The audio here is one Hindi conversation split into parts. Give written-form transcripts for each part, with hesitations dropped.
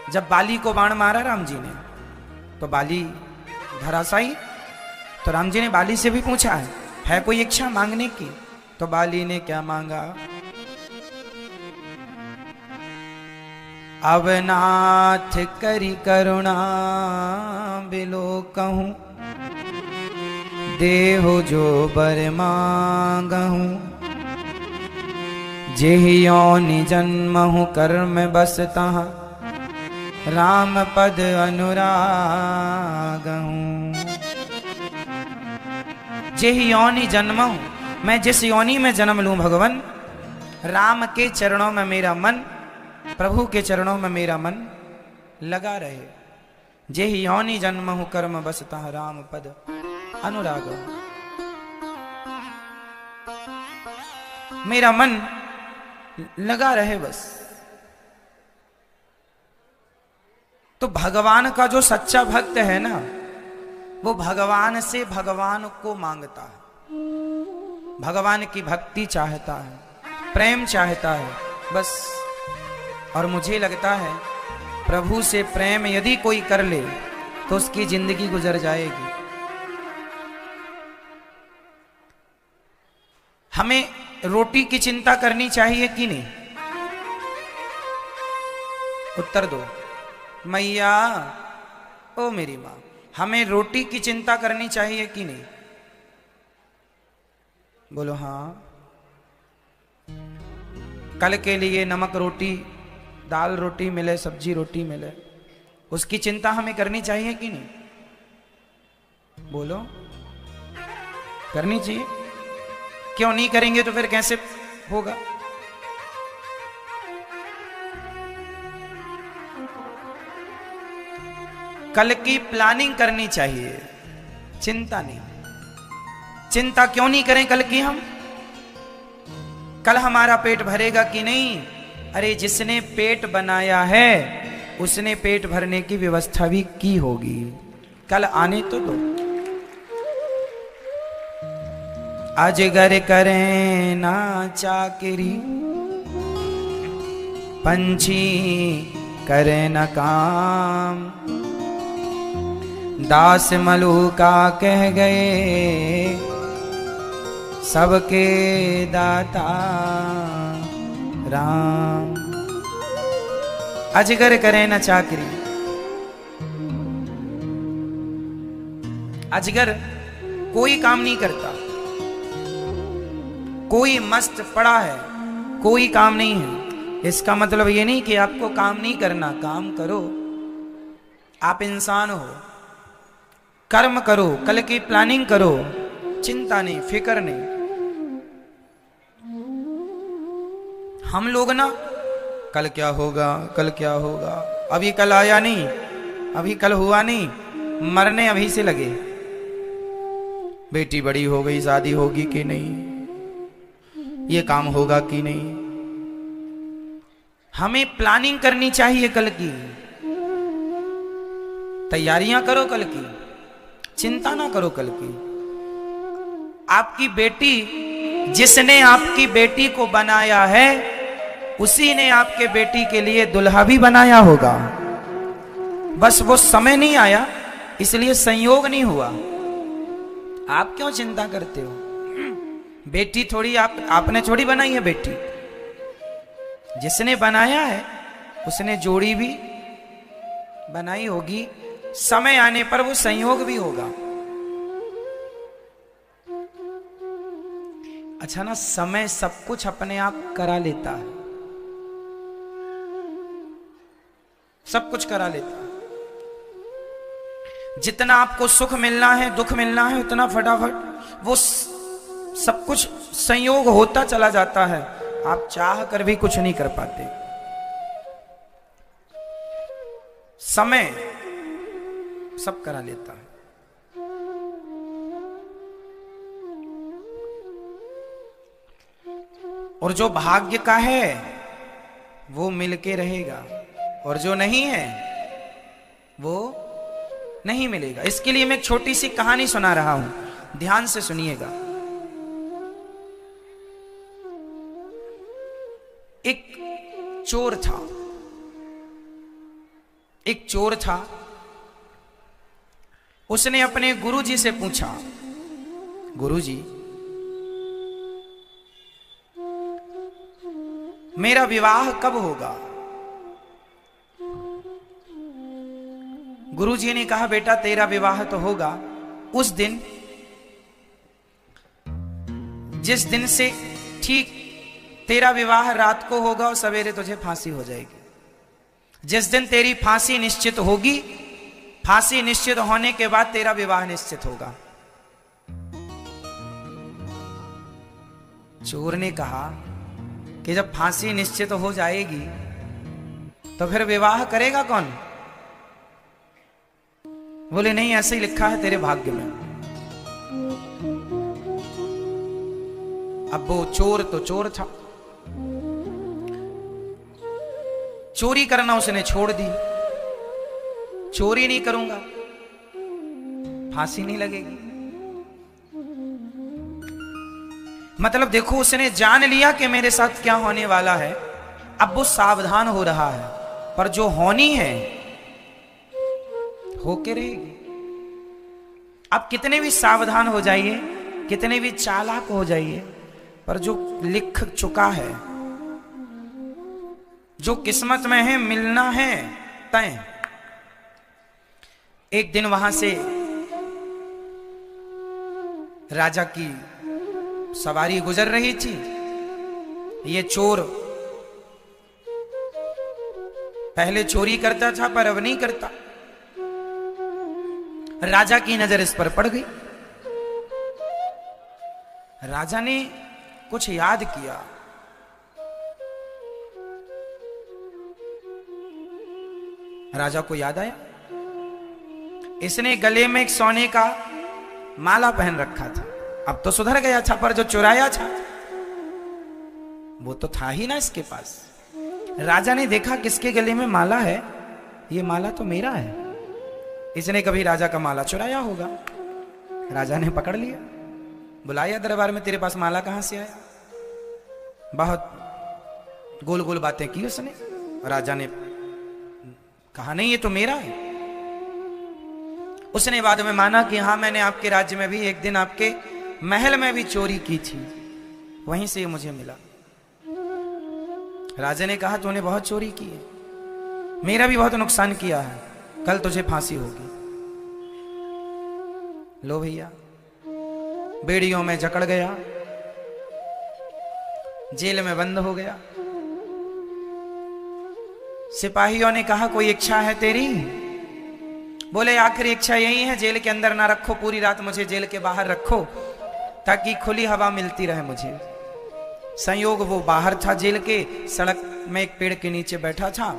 जब बाली को बाण मारा राम जी ने तो बाली धराशायी। तो राम जी ने बाली से भी पूछा है कोई इच्छा मांगने की? तो बाली ने क्या मांगा? अब नाथ करी करुणा बिलो कहूं, देहो जो बर मांगहूं। जेहि योनि जन्महु कर्म बसता, राम पद अनुरागहूं। जेहि योनि जन्महु, मैं जिस योनि में जन्म लूं भगवान, राम के चरणों में मेरा मन, प्रभु के चरणों में मेरा मन लगा रहे। जेहि योनि जन्महु कर्म बसता, राम पद अनुरागहूं। मेरा मन लगा रहे बस। तो भगवान का जो सच्चा भक्त है ना, वो भगवान से भगवान को मांगता है, भगवान की भक्ति चाहता है, प्रेम चाहता है बस। और मुझे लगता है प्रभु से प्रेम यदि कोई कर ले तो उसकी जिंदगी गुजर जाएगी। हमें रोटी की चिंता करनी चाहिए कि नहीं? उत्तर दो मैया, ओ मेरी मां, हमें रोटी की चिंता करनी चाहिए कि नहीं? बोलो हाँ। कल के लिए नमक रोटी, दाल रोटी मिले, सब्जी रोटी मिले, उसकी चिंता हमें करनी चाहिए कि नहीं? बोलो, करनी चाहिए। क्यों नहीं करेंगे तो फिर कैसे होगा? कल की प्लानिंग करनी चाहिए, चिंता नहीं। चिंता क्यों नहीं करें कल की हम? कल हमारा पेट भरेगा कि नहीं? अरे जिसने पेट बनाया है उसने पेट भरने की व्यवस्था भी की होगी। कल आने तो दो। अजगर करें ना चाकरी, पंछी करें न काम। दास मलूका कह गए सबके दाता राम। अजगर करे न चाकरी। अजगर कोई काम नहीं करता, कोई मस्त पड़ा है, कोई काम नहीं है। इसका मतलब ये नहीं कि आपको काम नहीं करना, काम करो। आप इंसान हो, कर्म करो, कल की प्लानिंग करो, चिंता नहीं, फिक्र नहीं। हम लोग ना कल क्या होगा, कल क्या होगा, अभी कल आया नहीं, अभी कल हुआ नहीं, मरने अभी से लगे। बेटी बड़ी हो गई, शादी होगी कि नहीं, ये काम होगा कि नहीं। हमें प्लानिंग करनी चाहिए कल की, तैयारियां करो कल की, चिंता ना करो कल की। आपकी बेटी, जिसने आपकी बेटी को बनाया है उसी ने आपके बेटी के लिए दुल्हा भी बनाया होगा। बस वो समय नहीं आया, इसलिए संयोग नहीं हुआ। आप क्यों चिंता करते हो? बेटी थोड़ी आपने थोड़ी बनाई है बेटी। जिसने बनाया है उसने जोड़ी भी बनाई होगी, समय आने पर वो संयोग भी होगा। अच्छा ना, समय सब कुछ अपने आप करा लेता है, सब कुछ करा लेता है। जितना आपको सुख मिलना है, दुख मिलना है, उतना फटाफट वो सब कुछ संयोग होता चला जाता है। आप चाह कर भी कुछ नहीं कर पाते। समय सब करा लेता है। और जो भाग्य का है वो मिलके रहेगा, और जो नहीं है वो नहीं मिलेगा। इसके लिए मैं एक छोटी सी कहानी सुना रहा हूं, ध्यान से सुनिएगा। एक चोर था, एक चोर था, उसने अपने गुरुजी से पूछा, गुरुजी मेरा विवाह कब होगा? गुरुजी ने कहा, बेटा तेरा विवाह तो होगा उस दिन जिस दिन से ठीक तेरा विवाह रात को होगा और सवेरे तुझे फांसी हो जाएगी। जिस दिन तेरी फांसी निश्चित होगी, फांसी निश्चित होने के बाद तेरा विवाह निश्चित होगा। चोर ने कहा कि जब फांसी निश्चित हो जाएगी तो फिर विवाह करेगा कौन? बोले नहीं, ऐसे ही लिखा है तेरे भाग्य में। अब वो चोर तो चोर था, चोरी करना उसने छोड़ दी। चोरी नहीं करूंगा, फांसी नहीं लगेगी। मतलब देखो, उसने जान लिया कि मेरे साथ क्या होने वाला है। अब वो सावधान हो रहा है, पर जो होनी है होके रहेगी। आप कितने भी सावधान हो जाइए, कितने भी चालाक हो जाइए, पर जो लिख चुका है, जो किस्मत में है, मिलना है तय। एक दिन वहां से राजा की सवारी गुजर रही थी। ये चोर पहले चोरी करता था पर अब नहीं करता। राजा की नजर इस पर पड़ गई। राजा ने कुछ याद किया। राजा को याद आया, इसने गले में एक सोने का माला पहन रखा था। अब तो सुधर गया था, पर जो चुराया था वो तो था ही ना इसके पास। राजा ने देखा किसके गले में माला है, ये माला तो मेरा है। इसने कभी राजा का माला चुराया होगा। राजा ने पकड़ लिया, बुलाया दरबार में, तेरे पास माला कहां से आया? बहुत गोल गोल बातें की उसने। राजा ने कहा नहीं, ये तो मेरा है। उसने बाद में माना कि हाँ, मैंने आपके राज्य में भी एक दिन आपके महल में भी चोरी की थी, वहीं से ये मुझे मिला। राजा ने कहा तूने बहुत चोरी की है, मेरा भी बहुत नुकसान किया है, कल तुझे फांसी होगी। लो भैया, बेड़ियों में जकड़ गया, जेल में बंद हो गया। सिपाहियों ने कहा कोई इच्छा है तेरी? बोले आखिरी इच्छा यही है, जेल के अंदर ना रखो, पूरी रात मुझे जेल के बाहर रखो ताकि खुली हवा मिलती रहे मुझे। संयोग वो बाहर था जेल के, सड़क में एक पेड़ के नीचे बैठा था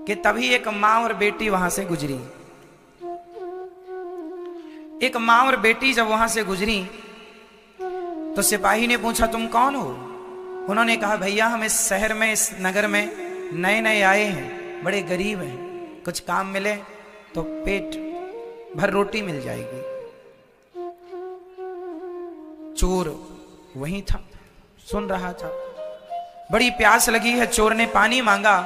कि तभी एक माँ और बेटी वहां से गुजरी। एक माँ और बेटी जब वहां से गुजरी तो सिपाही ने पूछा तुम कौन हो? उन्होंने कहा भैया हम इस शहर में, इस नगर में नए नए आए हैं, बड़े गरीब हैं, कुछ काम मिले तो पेट भर रोटी मिल जाएगी। चोर वहीं था, सुन रहा था। बड़ी प्यास लगी है, चोर ने पानी मांगा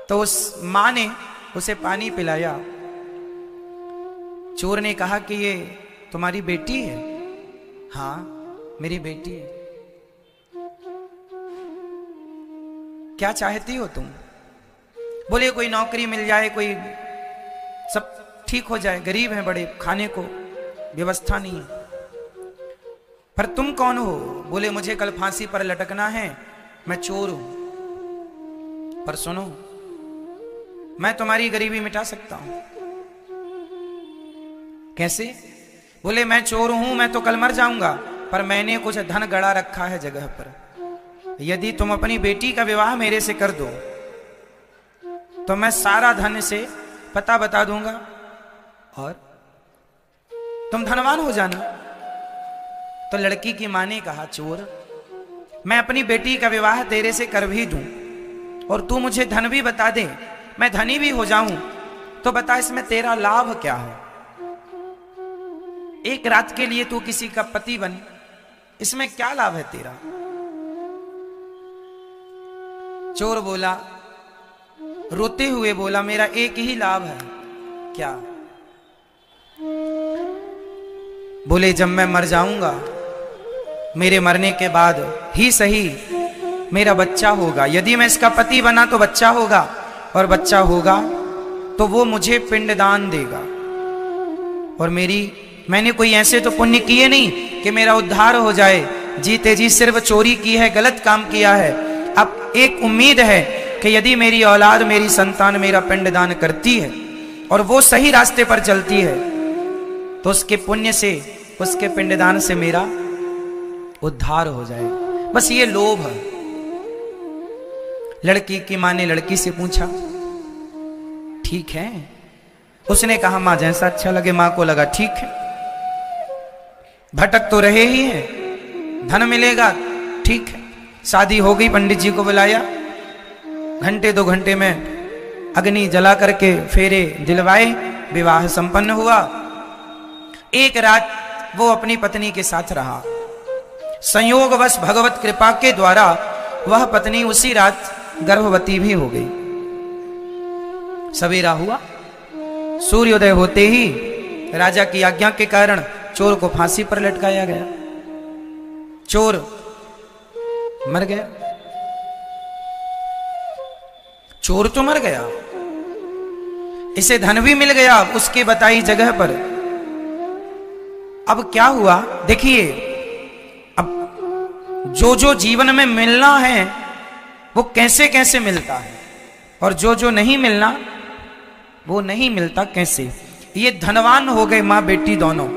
तो उस मां ने उसे पानी पिलाया। चोर ने कहा कि ये तुम्हारी बेटी है? हाँ मेरी बेटी है। क्या चाहती हो तुम? बोले कोई नौकरी मिल जाए, कोई सब ठीक हो जाए, गरीब हैं बड़े, खाने को व्यवस्था नहीं है। पर तुम कौन हो? बोले मुझे कल फांसी पर लटकना है, मैं चोर हूं, पर सुनो मैं तुम्हारी गरीबी मिटा सकता हूं। कैसे? बोले मैं चोर हूं, मैं तो कल मर जाऊंगा, पर मैंने कुछ धन गड़ा रखा है जगह पर। यदि तुम अपनी बेटी का विवाह मेरे से कर दो तो मैं सारा धन से पता बता दूंगा और तुम धनवान हो जाना। तो लड़की की मां ने कहा चोर, मैं अपनी बेटी का विवाह तेरे से कर भी दूं और तू मुझे धन भी बता दे, मैं धनी भी हो जाऊं, तो बता इसमें तेरा लाभ क्या है? एक रात के लिए तू किसी का पति बन, इसमें क्या लाभ है तेरा? चोर बोला रोते हुए बोला, मेरा एक ही लाभ है। क्या? बोले, जब मैं मर जाऊंगा, मेरे मरने के बाद ही सही मेरा बच्चा होगा। यदि मैं इसका पति बना तो बच्चा होगा, और बच्चा होगा तो वो मुझे पिंडदान देगा। और मैंने कोई ऐसे तो पुण्य किए नहीं कि मेरा उद्धार हो जाए। जीते जी सिर्फ चोरी की है, गलत काम किया है। अब एक उम्मीद है कि यदि मेरी औलाद, मेरी संतान मेरा पिंडदान करती है और वो सही रास्ते पर चलती है, तो उसके पुण्य से, उसके पिंडदान से मेरा उद्धार हो जाए। बस ये लोभ है। लड़की की मां ने लड़की से पूछा, ठीक है? उसने कहा, मां जैसा अच्छा लगे। मां को लगा ठीक है, भटक तो रहे ही हैं, धन मिलेगा, ठीक है। शादी हो गई, पंडित जी को बुलाया, घंटे 2 घंटे में अग्नि जला करके फेरे दिलवाए, विवाह संपन्न हुआ। एक रात वो अपनी पत्नी के साथ रहा। संयोगवश भगवत कृपा के द्वारा वह पत्नी उसी रात गर्भवती भी हो गई। सवेरा हुआ, सूर्योदय होते ही राजा की आज्ञा के कारण चोर को फांसी पर लटकाया गया। चोर मर गया। चोर तो मर गया, इसे धन भी मिल गया उसके बताई जगह पर। अब क्या हुआ देखिए, अब जो जीवन में मिलना है वो कैसे कैसे मिलता है, और जो नहीं मिलना वो नहीं मिलता कैसे। ये धनवान हो गए मां बेटी दोनों।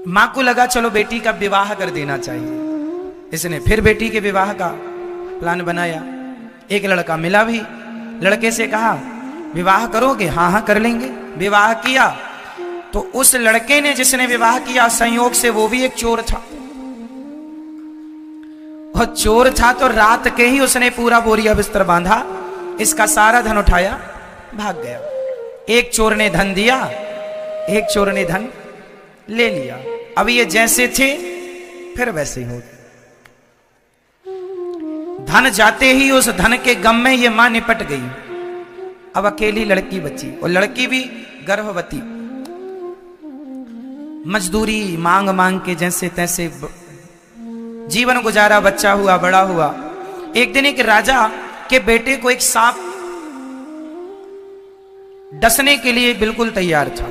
मां को लगा चलो बेटी का विवाह कर देना चाहिए। इसने फिर बेटी के विवाह का प्लान बनाया। एक लड़का मिला भी, लड़के से कहा, विवाह करोगे? हाँ हाँ कर लेंगे। विवाह किया तो उस लड़के ने, जिसने विवाह किया, संयोग से वो भी एक चोर था। और चोर था तो रात के ही उसने पूरा बोरिया बिस्तर बांधा, इसका सारा धन उठाया, भाग गया। एक चोर ने धन दिया, एक चोर ने धन ले लिया। अब ये जैसे थे फिर वैसे ही हो गए। धन जाते ही उस धन के गम में ये मां निपट गई। अब अकेली लड़की बची, और लड़की भी गर्भवती। मजदूरी मांग मांग के जैसे तैसे जीवन गुजारा, बच्चा हुआ, बड़ा हुआ। एक दिन एक राजा के बेटे को एक सांप डसने के लिए बिल्कुल तैयार था।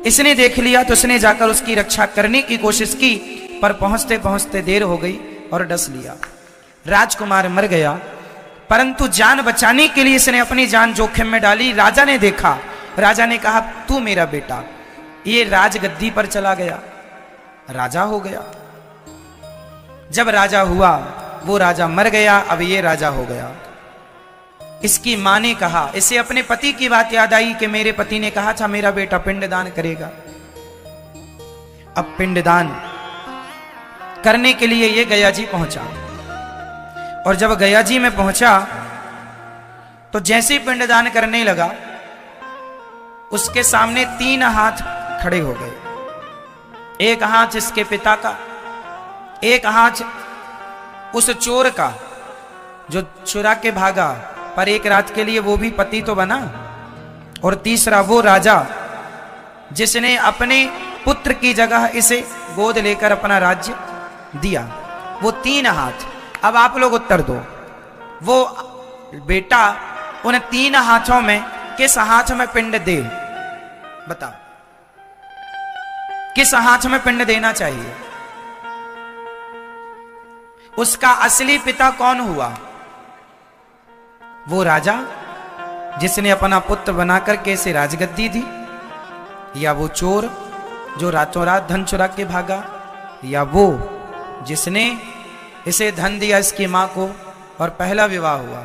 इसने देख लिया तो उसने जाकर उसकी रक्षा करने की कोशिश की, पर पहुंचते पहुंचते देर हो गई और डस लिया। राजकुमार मर गया, परंतु जान बचाने के लिए इसने अपनी जान जोखिम में डाली। राजा ने देखा, राजा ने कहा, तू मेरा बेटा। ये राजगद्दी पर चला गया, राजा हो गया। जब राजा हुआ, वो राजा मर गया, अब ये राजा हो गया। इसकी मां ने कहा, इसे अपने पति की बात याद आई कि मेरे पति ने कहा था मेरा बेटा पिंडदान करेगा। अब पिंडदान करने के लिए ये गया जी पहुंचा, और जब गया जी में पहुंचा तो जैसे ही पिंडदान करने लगा, उसके सामने 3 हाथ खड़े हो गए। एक हाथ इसके पिता का, एक हाथ उस चोर का जो चुरा के भागा, पर एक रात के लिए वो भी पति तो बना, और तीसरा वो राजा जिसने अपने पुत्र की जगह इसे गोद लेकर अपना राज्य दिया। वो 3 हाथ। अब आप लोग उत्तर दो, वो बेटा उन 3 हाथों में किस हाथ में पिंड दे? बताओ, किस हाथ में पिंड देना चाहिए? उसका असली पिता कौन हुआ? वो राजा जिसने अपना पुत्र बनाकर कैसे राजगद्दी दी, या वो चोर जो रातों रात धन चुरा के भागा, या वो जिसने इसे धन दिया इसकी मां को और पहला विवाह हुआ?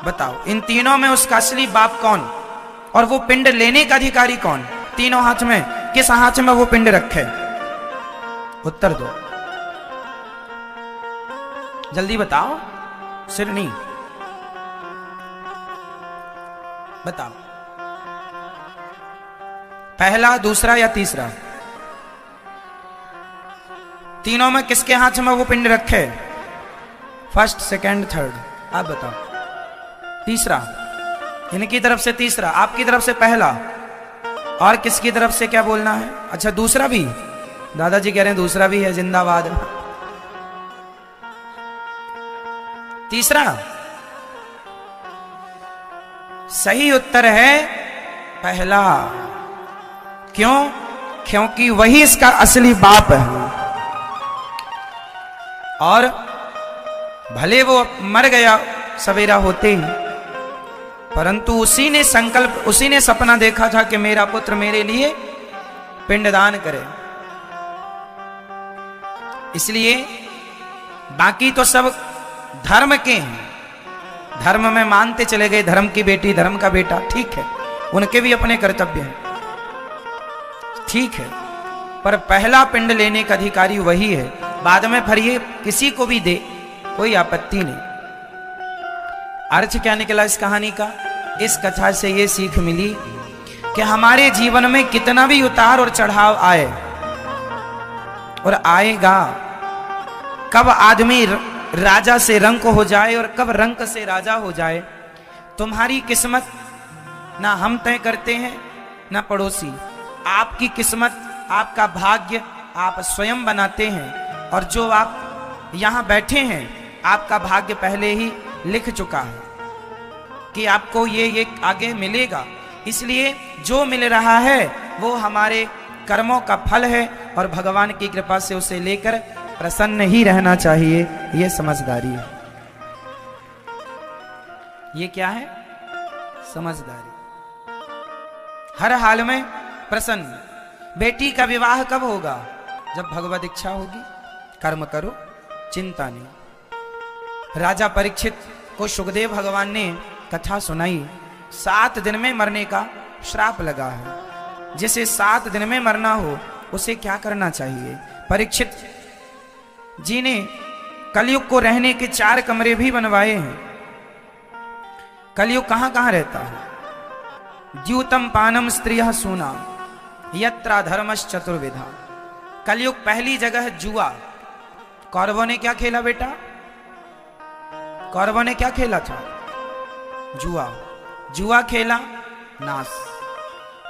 बताओ, इन तीनों में उसका असली बाप कौन, और वो पिंड लेने का अधिकारी कौन? तीनों हाथ में किस हाथ में वो पिंड रखे? उत्तर दो, जल्दी बताओ। सिर नहीं, बताओ, पहला, दूसरा या तीसरा? तीनों में किसके हाथ में वो पिंड रखे? First, second, third? आप बताओ। तीसरा, इनकी तरफ से तीसरा, आपकी तरफ से पहला, और किसकी तरफ से क्या बोलना है? अच्छा दूसरा भी, दादाजी कह रहे हैं दूसरा भी है, जिंदाबाद। तीसरा सही उत्तर है पहला। क्यों? क्योंकि वही इसका असली बाप है। और भले वो मर गया सवेरा होते ही, परंतु उसी ने संकल्प, उसी ने सपना देखा था कि मेरा पुत्र मेरे लिए पिंडदान करे। इसलिए बाकी तो सब धर्म के हैं, धर्म में मानते चले गए, धर्म की बेटी धर्म का बेटा, ठीक है, उनके भी अपने कर्तव्य हैं, ठीक है, पर पहला पिंड लेने का अधिकारी वही है। बाद में फिर ये किसी को भी दे, कोई आपत्ति नहीं। अर्थ क्या निकला इस कहानी का? इस कथा से ये सीख मिली कि हमारे जीवन में कितना भी उतार और चढ़ाव आए और आएगा, कब आदमी राजा से रंक हो जाए और कब रंक से राजा हो जाए, तुम्हारी किस्मत ना हम तय करते हैं ना पड़ोसी। आपकी किस्मत, आपका भाग्य आप स्वयं बनाते हैं, और जो आप यहां बैठे हैं आपका भाग्य पहले ही लिख चुका है कि आपको ये आगे मिलेगा। इसलिए जो मिल रहा है वो हमारे कर्मों का फल है, और भगवान की कृपा से उसे लेकर प्रसन्न ही रहना चाहिए। ये समझदारी है। ये क्या है? समझदारी। हर हाल में प्रसन्न। बेटी का विवाह कब होगा? जब भगवत इच्छा होगी। कर्म करो, चिंता नहीं। राजा परीक्षित को सुखदेव भगवान ने कथा सुनाई। 7 दिन में मरने का श्राप लगा है। जिसे 7 दिन में मरना हो उसे क्या करना चाहिए? परीक्षित जी ने कलयुग को रहने के 4 कमरे भी बनवाए हैं। कलयुग कहां कहां रहता है? द्यूतम पानम स्त्रियः सूना यत्रा धर्मश्चतुर्विधा। कलयुग पहली जगह है जुआ। कौरवों ने क्या खेला बेटा? कौरवों ने क्या खेला था? जुआ। जुआ खेला, नाश।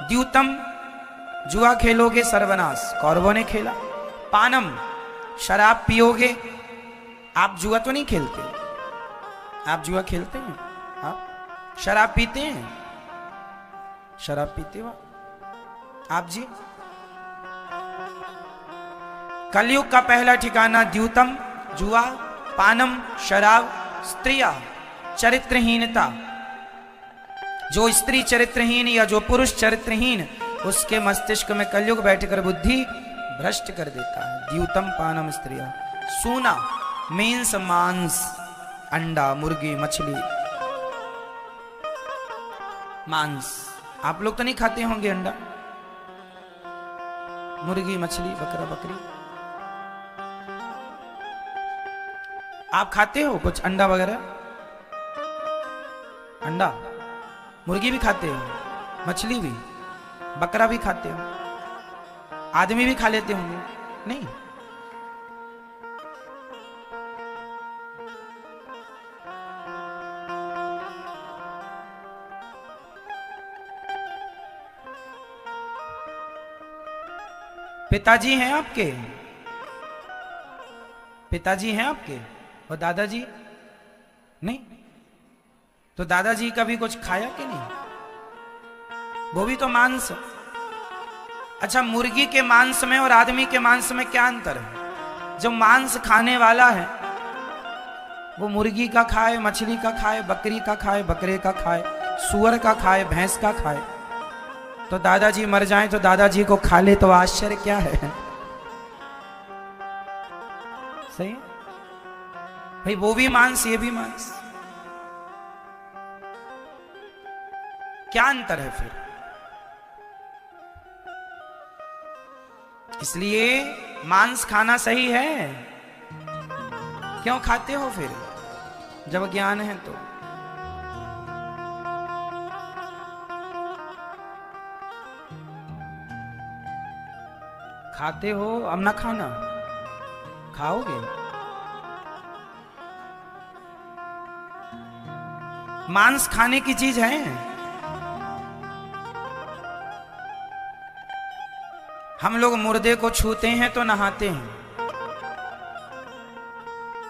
द्यूतम, जुआ खेलोगे सर्वनाश, कौरवों ने खेला। पानम, शराब पियोगे। आप जुआ तो नहीं खेलते? आप जुआ खेलते हैं? आप शराब पीते हैं? शराब पीते हो आप जी? कलयुग का पहला ठिकाना द्यूतम, जुआ, पानम, शराब, स्त्रिया, चरित्रहीनता। जो स्त्री चरित्रहीन या जो पुरुष चरित्रहीन, उसके मस्तिष्क में कलयुग बैठकर बुद्धि भ्रष्ट कर देता है। द्यूतम पानम स्त्रिया। सूना मीन्स मांस, अंडा, मुर्गी, मछली, मांस। आप लोग तो नहीं खाते होंगे अंडा, मुर्गी, मछली, बकरा, बकरी। आप खाते हो कुछ अंडा वगैरह? अंडा, मुर्गी भी खाते हो, मछली भी, बकरा भी खाते हो, आदमी भी खा लेते होंगे? नहीं। पिताजी हैं आपके? पिताजी हैं आपके? और दादाजी नहीं? तो दादाजी का भी कुछ खाया कि नहीं? वो भी तो मांस। अच्छा, मुर्गी के मांस में और आदमी के मांस में क्या अंतर है? जो मांस खाने वाला है वो मुर्गी का खाए, मछली का खाए, बकरी का खाए, बकरे का खाए, सुअर का खाए, भैंस का खाए, तो दादाजी मर जाएं तो दादाजी को खा ले तो आश्चर्य क्या है? सही भाई, वो भी मांस ये भी मांस, क्या अंतर है फिर? इसलिए मांस खाना सही है। क्यों खाते हो फिर जब ज्ञान है तो? खाते हो, अब ना खाना, खाओगे? मांस खाने की चीज है। हम लोग मुर्दे को छूते हैं तो नहाते हैं,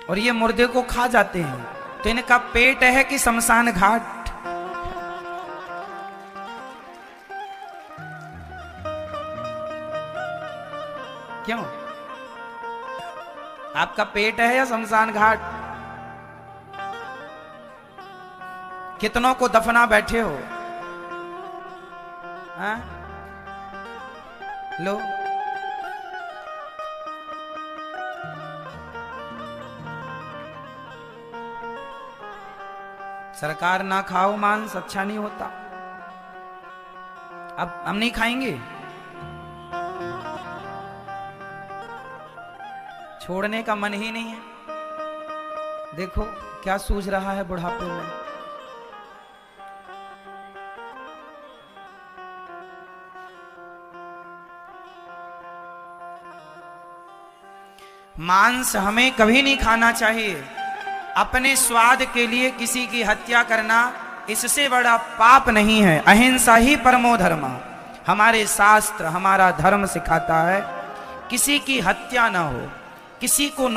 और ये मुर्दे को खा जाते हैं। तो इनका पेट है कि शमशान घाट? क्यों? आपका पेट है या शमशान घाट? कितनों को दफना बैठे हो? हाँ? लो, सरकार ना खाओ मांस, अच्छा नहीं होता। अब हम नहीं खाएंगे, छोड़ने का मन ही नहीं है। देखो क्या सूझ रहा है बुढ़ापे में। मांस हमें कभी नहीं खाना चाहिए। अपने स्वाद के लिए किसी की हत्या करना, इससे बड़ा पाप नहीं है। अहिंसा ही परमो धर्म। हमारे शास्त्र, हमारा धर्म सिखाता है किसी की हत्या ना हो, किसी को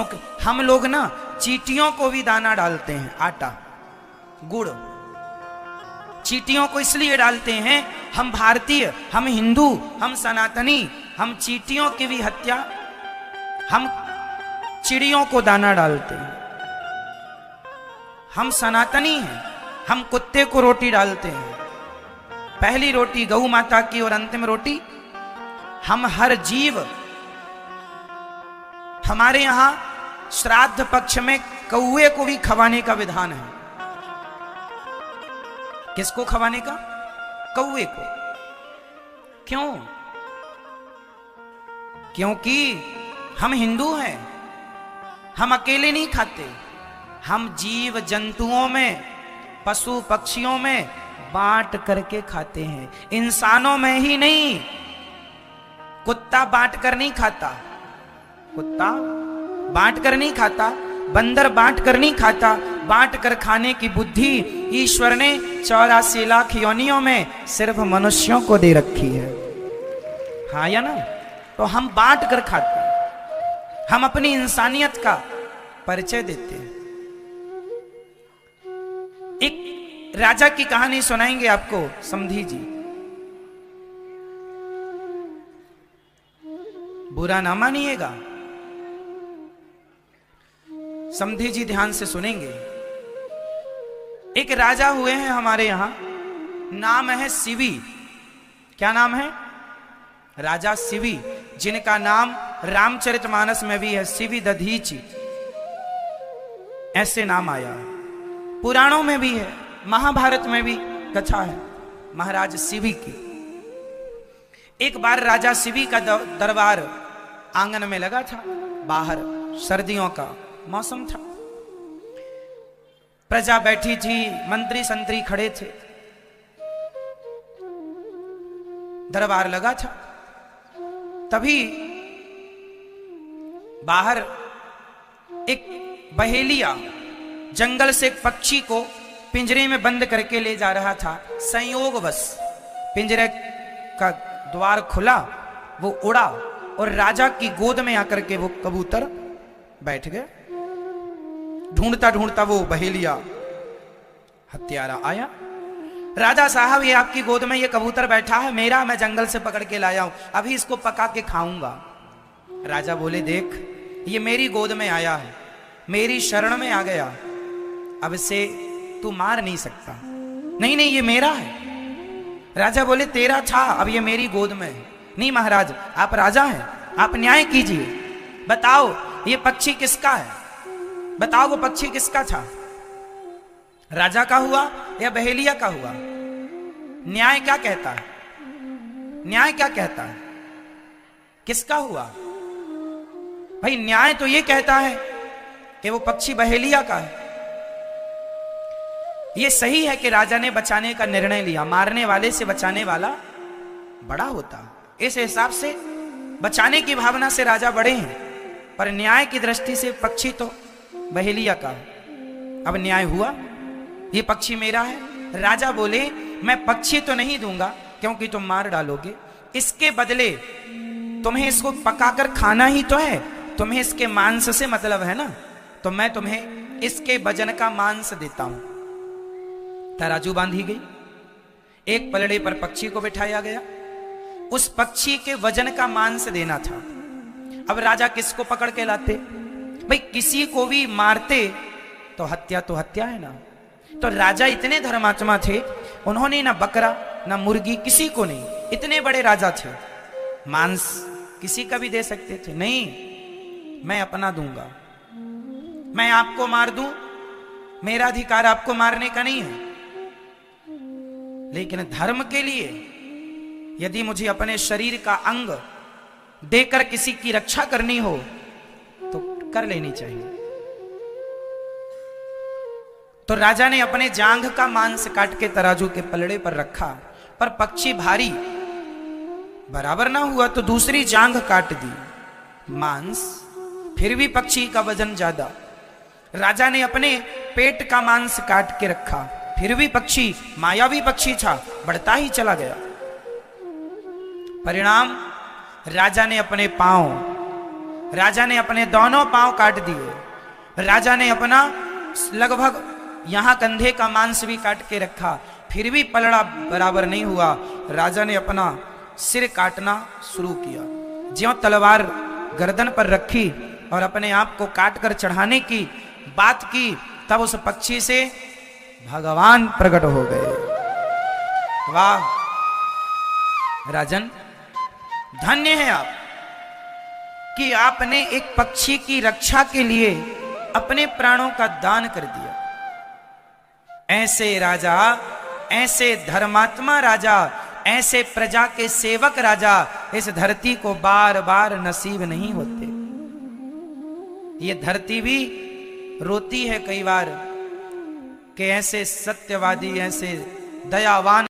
हम लोग ना चींटियों को भी दाना डालते हैं, आटा गुड़। चींटियों को इसलिए डालते हैं, हम भारतीय, हम हिंदू, हम सनातनी, हम चींटियों की भी हत्या, हम चिड़ियों को दाना डालते हैं। हम सनातनी हैं, हम कुत्ते को रोटी डालते हैं। पहली रोटी गौ माता की और अंतिम रोटी हम हर जीव। हमारे यहां श्राद्ध पक्ष में कौवे को भी खवाने का विधान है। किसको खवाने का? कौवे को। क्यों? क्योंकि हम हिंदू हैं। हम अकेले नहीं खाते, हम जीव जंतुओं में, पशु पक्षियों में बांट करके खाते हैं। इंसानों में ही नहीं। कुत्ता बांट कर नहीं खाता, कुत्ता बांट कर नहीं खाता, बंदर बांट कर नहीं खाता। बांट कर खाने की बुद्धि ईश्वर ने 84 लाख योनियों में सिर्फ मनुष्यों को दे रखी है। हाँ या ना? तो हम बांट कर खाते हैं, हम अपनी इंसानियत का परिचय देते हैं। एक राजा की कहानी सुनाएंगे आपको, समधी जी। बुरा ना मानिएगा, समधी जी ध्यान से सुनेंगे। एक राजा हुए हैं हमारे यहां, नाम है शिवी। क्या नाम है? राजा शिवी, जिनका नाम रामचरितमानस में भी है, शिवी दधीचि, ऐसे नाम आया है। पुराणों में भी है, महाभारत में भी कथा है महाराज शिवी की। एक बार राजा शिवी का दरबार आंगन में लगा था, बाहर सर्दियों का मौसम था। प्रजा बैठी थी, मंत्री संतरी खड़े थे, दरबार लगा था। तभी बाहर एक बहेलिया जंगल से एक पक्षी को पिंजरे में बंद करके ले जा रहा था। संयोगवश पिंजरे का द्वार खुला, वो उड़ा और राजा की गोद में आकर के वो कबूतर बैठ गए। ढूंढता ढूंढता वो बहेलिया हत्यारा आया। राजा साहब, ये आपकी गोद में ये कबूतर बैठा है, मेरा, मैं जंगल से पकड़ के लाया हूं, अभी इसको पका के खाऊंगा। राजा बोले, देख ये मेरी गोद में आया है, मेरी शरण में आ गया, अब इसे तू मार नहीं सकता। नहीं नहीं, ये मेरा है। राजा बोले, तेरा था, अब ये मेरी गोद में है। नहीं महाराज, आप राजा हैं, आप न्याय कीजिए, बताओ ये पक्षी किसका है, बताओ वो पक्षी किसका था, राजा का हुआ या बहेलिया का हुआ? न्याय क्या कहता है? न्याय क्या कहता है? किसका हुआ? भाई न्याय तो ये कहता है कि वो पक्षी बहेलिया का है। ये सही है कि राजा ने बचाने का निर्णय लिया, मारने वाले से बचाने वाला बड़ा होता। इस हिसाब से बचाने की भावना से राजा बड़े हैं, पर न्याय की दृष्टि से पक्षी तो बहेलिया का है। अब न्याय हुआ, ये पक्षी मेरा है। राजा बोले मैं पक्षी तो नहीं दूंगा क्योंकि तुम मार डालोगे, इसके बदले तुम्हें इसको पकाकर खाना ही तो है, तुम्हें इसके मांस से मतलब है ना, तो मैं तुम्हें इसके वजन का मांस देता हूं। तराजू बांधी गई, एक पलड़े पर पक्षी को बिठाया गया, उस पक्षी के वजन का मांस देना था। अब राजा किसको पकड़ के लाते? भाई किसी को भी मारते तो हत्या है ना। तो राजा इतने धर्मात्मा थे, उन्होंने ना बकरा ना मुर्गी किसी को नहीं, इतने बड़े राजा थे, मांस किसी का भी दे सकते थे। नहीं, मैं अपना दूंगा, मैं आपको मार दूं, मेरा अधिकार आपको मारने का नहीं है, लेकिन धर्म के लिए यदि मुझे अपने शरीर का अंग देकर किसी की रक्षा करनी हो तो कर लेनी चाहिए। तो राजा ने अपने जांघ का मांस काट के तराजू के पलड़े पर रखा, पर पक्षी भारी बराबर ना हुआ तो दूसरी जांघ काट दी, मांस फिर भी पक्षी का वजन ज्यादा। राजा ने अपने पेट का मांस काट के रखा, फिर भी पक्षी मायावी पक्षी था, बढ़ता ही चला गया। परिणाम राजा ने अपने पांव, राजा ने अपने दोनों पांव काट दिए, राजा ने अपना लगभग यहां कंधे का मांस भी काट के रखा, फिर भी पलड़ा बराबर नहीं हुआ। राजा ने अपना सिर काटना शुरू किया, ज्यों तलवार गर्दन पर रखी और अपने आप को काट कर चढ़ाने की बात की, तब उस पक्षी से भगवान प्रकट हो गए। वाह राजन, धन्य है आप कि आपने एक पक्षी की रक्षा के लिए अपने प्राणों का दान कर दिया। ऐसे राजा, ऐसे धर्मात्मा राजा, ऐसे प्रजा के सेवक राजा इस धरती को बार बार नसीब नहीं होते। ये धरती भी रोती है कई बार कि ऐसे सत्यवादी, ऐसे दयावान